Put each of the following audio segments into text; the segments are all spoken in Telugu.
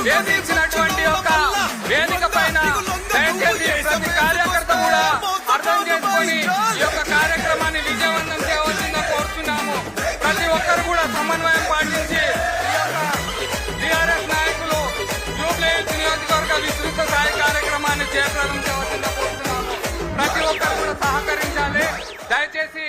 వేధించినటువంటి ఒక వేదిక పైన దయచేసి ప్రతి కార్యకర్త కూడా అర్థం చేసుకొని ఈ యొక్క కార్యక్రమాన్ని విజయవంతం చేయవలసిందిగా కోరుతున్నాము. ప్రతి ఒక్కరు కూడా సమన్వయం పాటించి ఈ యొక్క టీఆర్ఎస్ నాయకులు జూబ్లీహిల్స్ నియోజకవర్గ విస్తృత స్థాయి కార్యక్రమాన్ని చేపట్టడం చేయవలసిందిగా కోరుతున్నాము. ప్రతి ఒక్కరు కూడా సహకరించాలి. దయచేసి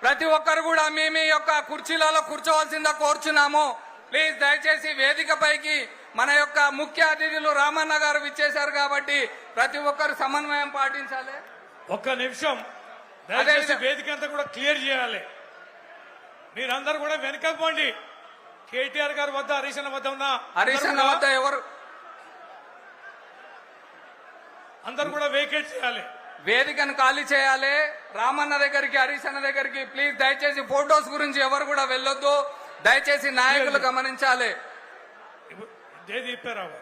ప్రతి ఒక్కరు కూడా మీ యొక్క కుర్చీలలో కూర్చోవలసిందిగా కోరుచున్నాము. ప్లీజ్ దయచేసి వేదిక పైకి మన యొక్క ముఖ్య అతిథులు రామన్న గారు విచ్చేశారు కాబట్టి ప్రతి ఒక్కరు సమన్వయం పాటించాలి. ఒక్క నిమిషం దయచేసి వేదిక అంతా కూడా క్లియర్ చేయాలి. మీరందరూ కూడా వెనకకు పోండి. కేటీఆర్ గారి వద్ద హరీష్ అన్న వద్ద ఉన్న హరీష్ అన్న వద్ద ఎవరు అందరూ కూడా వేకేట్ చేయాలి. వేదికను ఖాళీ చేయాలి. రామన్న దగ్గరికి హరీష్ అన్న దగ్గరికి ప్లీజ్ దయచేసి ఫోటోస్ గురించి ఎవరు కూడా వెళ్ళొద్దు. దయచేసి నాయకులు గమనించాలి. జయదీప్యారావు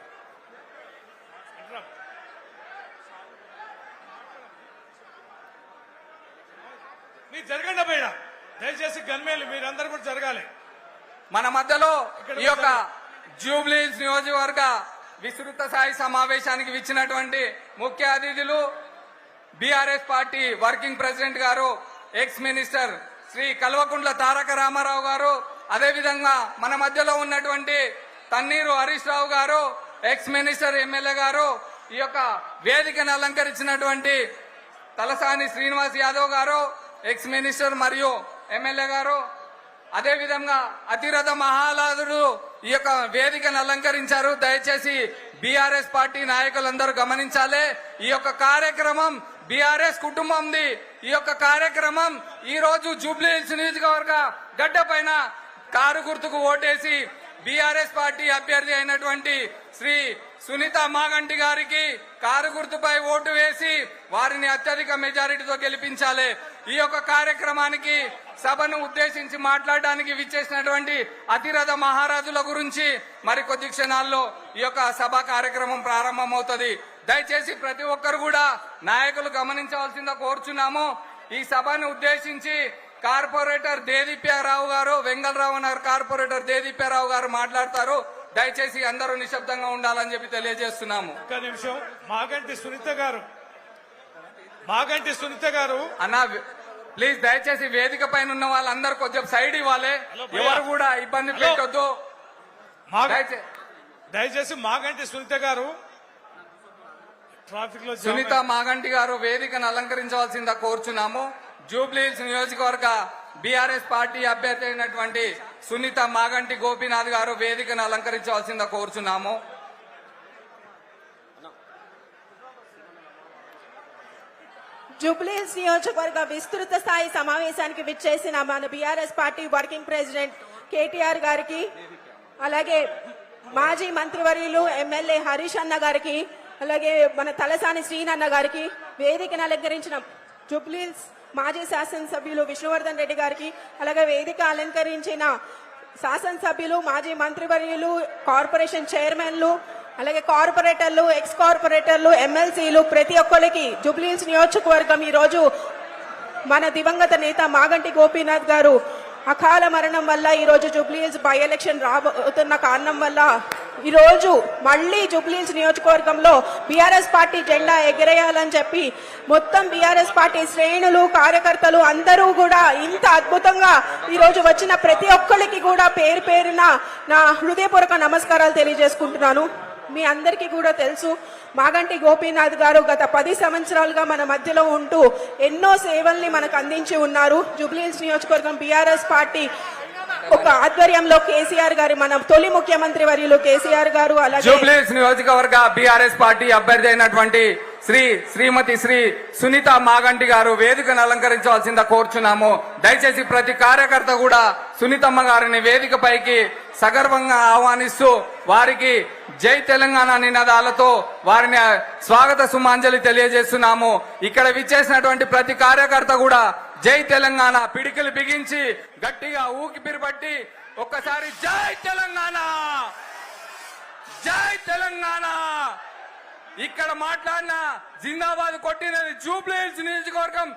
మీరు జరగండి బయట. దయచేసి గన్మేలు మీరందరూ కూడా జరగాలి. మన మధ్యలో ఈ యొక్క జూబ్లీహిల్స్ నియోజకవర్గ విస్తృత స్థాయి సమావేశానికి విచ్చినటువంటి ముఖ్య అతిథులు బీఆర్ఎస్ పార్టీ వర్కింగ్ ప్రెసిడెంట్ గారు, ఎక్స్ మినిస్టర్ శ్రీ కల్వకుంట్ల తారక రామారావు గారు, అదేవిధంగా మన మధ్యలో ఉన్నటువంటి తన్నీరు హరీష్ రావు గారు, ఎక్స్ మినిస్టర్ ఎమ్మెల్యే గారు, ఈ యొక్క వేదికను అలంకరించినటువంటి తలసాని శ్రీనివాస్ యాదవ్ గారు, ఎక్స్ మినిస్టర్ మరియు ఎమ్మెల్యే గారు, అదేవిధంగా అతిరథ మహాలాదుడు ఈ యొక్క వేదికను అలంకరించారు. దయచేసి బీఆర్ఎస్ పార్టీ నాయకులందరూ గమనించాలి. ఈ యొక్క కార్యక్రమం బీఆర్ఎస్ కుటుంబంది. ఈ యొక్క కార్యక్రమం ఈ రోజు జూబ్లీహిల్స్ నియోజకవర్గ గడ్డ పైన కారు గుర్తుకు ఓటేసి బీఆర్ఎస్ పార్టీ అభ్యర్థి అయినటువంటి శ్రీ సునీత మాగంటి గారికి కారు గుర్తుపై ఓటు వేసి వారిని అత్యధిక మెజారిటీతో గెలిపించాలి. ఈ యొక్క కార్యక్రమానికి సభను ఉద్దేశించి మాట్లాడడానికి విచ్చేసినటువంటి అతిరథ మహారాజుల గురించి మరికొద్ది క్షణాల్లో ఈ యొక్క సభ కార్యక్రమం ప్రారంభమవుతుంది. దయచేసి ప్రతి ఒక్కరు కూడా నాయకులు గమనించవలసిందిగా కోరుచున్నాము. ఈ సభను ఉద్దేశించి కార్పొరేటర్ దేదీప్యారావు గారు, వెంగళరావు నగర్ కార్పొరేటర్ దేదీప్యారావు గారు మాట్లాడతారు. దయచేసి అందరూ నిశ్శబ్దంగా ఉండాలని చెప్పి తెలియజేస్తున్నాము. ఒక్క నిమిషం. మాగంటి సునీత గారు అన్న ప్లీజ్ దయచేసి వేదిక పైన ఉన్న వాళ్ళందరూ కొంచెం సైడ్ ఇవ్వాలి. ఎవరు కూడా ఇబ్బంది పెట్టొద్దు. దయచేసి మాగంటి సునీత గారు ట్రాఫిక్ లో సునీత మాగంటి గారు వేదికను అలంకరించవలసిందిగా కోరుచున్నాము. జూబ్లీహిల్స్ నియోజకవర్గ బీఆర్ఎస్ పార్టీ అభ్యర్థి అయినటువంటి సునీత మాగంటి గోపీనాథ్ గారు వేదికను అలంకరించవలసిందిగా కోరుచున్నాము. జూబ్లీహిల్స్ నియోజకవర్గ విస్తృత స్థాయి సమావేశానికి విచ్చేసిన మన BRS party working president KTR గారికి, అలాగే మాజీ మంత్రివర్యులు ఎమ్మెల్యే హరీష్ అన్న గారికి, అలాగే మన తలసాని శ్రీనన్న గారికి, వేదికను అలంకరించిన జూబ్లీహిల్స్ మాజీ శాసనసభ్యులు విష్ణువర్ధన్ రెడ్డి గారికి, అలాగే వేదిక అలంకరించిన శాసనసభ్యులు, మాజీ మంత్రివర్యులు, కార్పొరేషన్ చైర్మన్లు, అలాగే కార్పొరేటర్లు, ఎక్స్ కార్పొరేటర్లు, ఎమ్మెల్సీలు, ప్రతి ఒక్కరికి జూబ్లీహిల్స్ నియోజకవర్గం ఈ రోజు మన దివంగత నేత మాగంటి గోపీనాథ్ గారు అకాల మరణం వల్ల ఈ రోజు జూబ్లీహిల్స్ బై ఎలక్షన్ రాబోతున్న కారణం వల్ల ఈ రోజు మళ్లీ జూబ్లీహిల్స్ నియోజకవర్గంలో బీఆర్ఎస్ పార్టీ జెండా ఎగరేయాలని చెప్పి మొత్తం బీఆర్ఎస్ పార్టీ శ్రేణులు, కార్యకర్తలు అందరూ కూడా ఇంత అద్భుతంగా ఈ రోజు వచ్చిన ప్రతి ఒక్కరికి కూడా పేరు పేరున నా హృదయపూర్వక నమస్కారాలు తెలియజేసుకుంటున్నాను. మీ అందరికీ కూడా తెలుసు, మాగంటి గోపీనాథ్ గారు గత 10 సంవత్సరాలుగా మన మధ్యలో ఉంటూ ఎన్నో సేవల్ని మనకు అందించి ఉన్నారు. జూబ్లీహిల్స్ నియోజకవర్గం బీఆర్ఎస్ పార్టీ ఒక ఆధ్వర్యంలో కేసీఆర్ గారు, మన తొలి ముఖ్యమంత్రి వర్యులు కేసీఆర్ గారు, అలాగే జూబ్లీహిల్స్ నియోజకవర్గ బీఆర్ఎస్ పార్టీ అభ్యర్థి అయినటువంటి శ్రీమతి సునీత మాగంటి గారు వేదికను అలంకరించవలసిందిగా కోరుచున్నాము. దయచేసి ప్రతి కార్యకర్త కూడా సునీతమ్మ గారిని వేదిక పైకి సగర్వంగా ఆహ్వానిస్తూ వారికి జై తెలంగాణ నినాదాలతో వారిని స్వాగత సుమాంజలి తెలియజేస్తున్నాము. ఇక్కడ విచ్చేసినటువంటి ప్రతి కార్యకర్త కూడా జై తెలంగాణ పిడికిలు బిగించి గట్టిగా ఊపిరి ఒక్కసారి జై తెలంగాణ, జై తెలంగాణ ఇక్కడ మాట్లాడిన జిందాబాద్ కొట్టినది జూబ్లీహిల్స్ నియోజకవర్గం